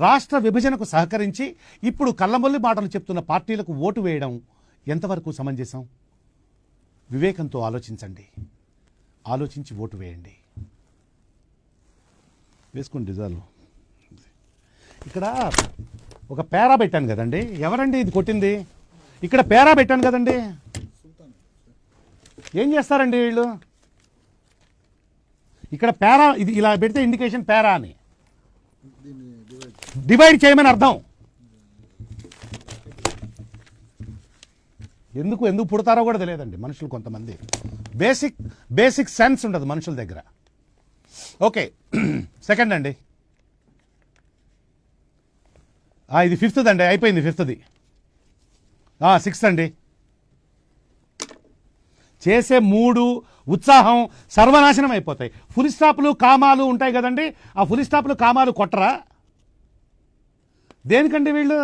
రాష్ట్ర విభజనకు సహకరించి ఇప్పుడు కళ్ళబొల్లి మాటలు చెప్తున్న పార్టీలకు ఓటు వేయడం ఎంతవరకు సమంజసం? వివేకంతో ఆలోచించండి, ఆలోచించి ఓటు వేయండి. వేసుకోండి రిజాల్వ్. ఇక్కడ ఒక పేరా పెట్టాను కదండి, ఎవరండి ఇది కొట్టింది? ఇక్కడ పేరా పెట్టాను కదండి, ఏం చేస్తారండి వీళ్ళు? ఇక్కడ పేరా ఇది ఇలా పెడితే ఇండికేషన్ పేరా అని, డివైడ్ చేయమని అర్థం. ఎందుకు ఎందుకు పుడతారో కూడా తెలియదండి మనుషులు, కొంతమంది బేసిక్ సెన్స్ ఉండదు మనుషుల దగ్గర. ఓకే, సెకండ్ అండి, ఇది ఫిఫ్త్ అండి, అయిపోయింది ఫిఫ్త్ది. సిక్స్త్ అండి, చేసే మూడు ఉత్సాహం సర్వనాశనం అయిపోతాయి. ఫుల్ స్టాప్లు కామాలు ఉంటాయి కదండి, ఆ ఫుల్ స్టాప్లు కామాలు కొట్టరా? దేనికండి వీళ్ళు?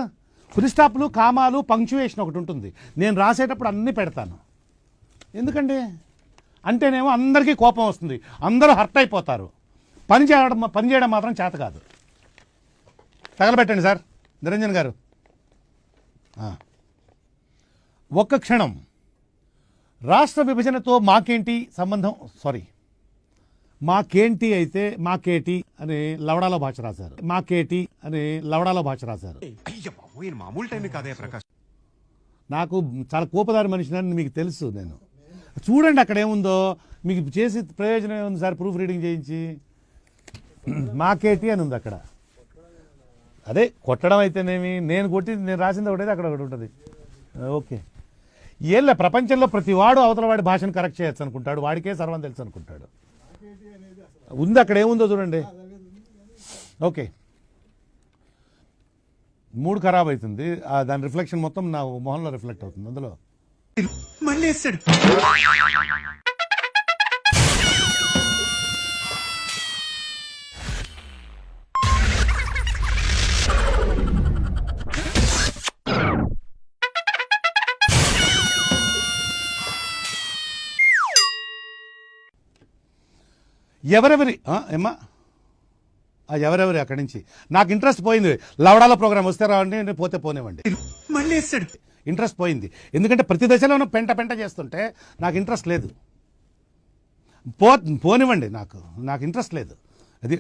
ఫుల్ స్టాప్లు కామాలు పంక్చువేషన్ ఒకటి ఉంటుంది, నేను రాసేటప్పుడు అన్నీ పెడతాను. ఎందుకండి అంటేనేమో అందరికీ కోపం వస్తుంది, అందరూ హర్ట్ అయిపోతారు. పని చేయడం మాత్రం చేత కాదు. తగలబెట్టండి సార్ నిరంజన్ గారు. ఒక్క క్షణం. రాష్ట్ర విభజనతో మాకేంటి సంబంధం? సారీ, మాకేంటి అయితే మాకేటి అని లవడాలో భాష రాశారు. మాకేటి అని లవడాలో భాష రాశారు. నాకు చాలా కోపదారి మనిషిని మీకు తెలుసు. నేను చూడండి అక్కడ ఏముందో, మీకు చేసి ప్రయోజనం ఏముంది సార్? ప్రూఫ్ రీడింగ్ చేయించి మాకేటి అని ఉంది అక్కడ. అదే కొట్టడం అయితేనేమి, నేను రాసింది ఒకటైతే అక్కడ ఒకటి ఉంటుంది. ఓకే, ఏళ్ళ ప్రపంచంలో ప్రతి వాడు అవతల వాడి భాషను కరెక్ట్ చేయొచ్చు అనుకుంటాడు, వాడికే సర్వం తెలుసు అనుకుంటాడు. ఉంది అక్కడ ఏముందో చూడండి. ఓకే, 3 ఖరాబ్ అవుతుంది, దాని రిఫ్లెక్షన్ మొత్తం నా మొహంలో రిఫ్లెక్ట్ అవుతుంది. అందులో మళ్ళీ వేస్తాడు. ఎవరెవరి ఏమ్మా ఎవరెవరి అక్కడి నుంచి నాకు ఇంట్రెస్ట్ పోయింది. లవడాల ప్రోగ్రామ్ వస్తే రావండి, పోతే పోనివ్వండి. మళ్ళీ వేస్తాడు. ఇంట్రెస్ట్ పోయింది, ఎందుకంటే ప్రతి దశలోనూ పెంట చేస్తుంటే నాకు ఇంట్రెస్ట్ లేదు. పోనివ్వండి, నాకు ఇంట్రెస్ట్ లేదు.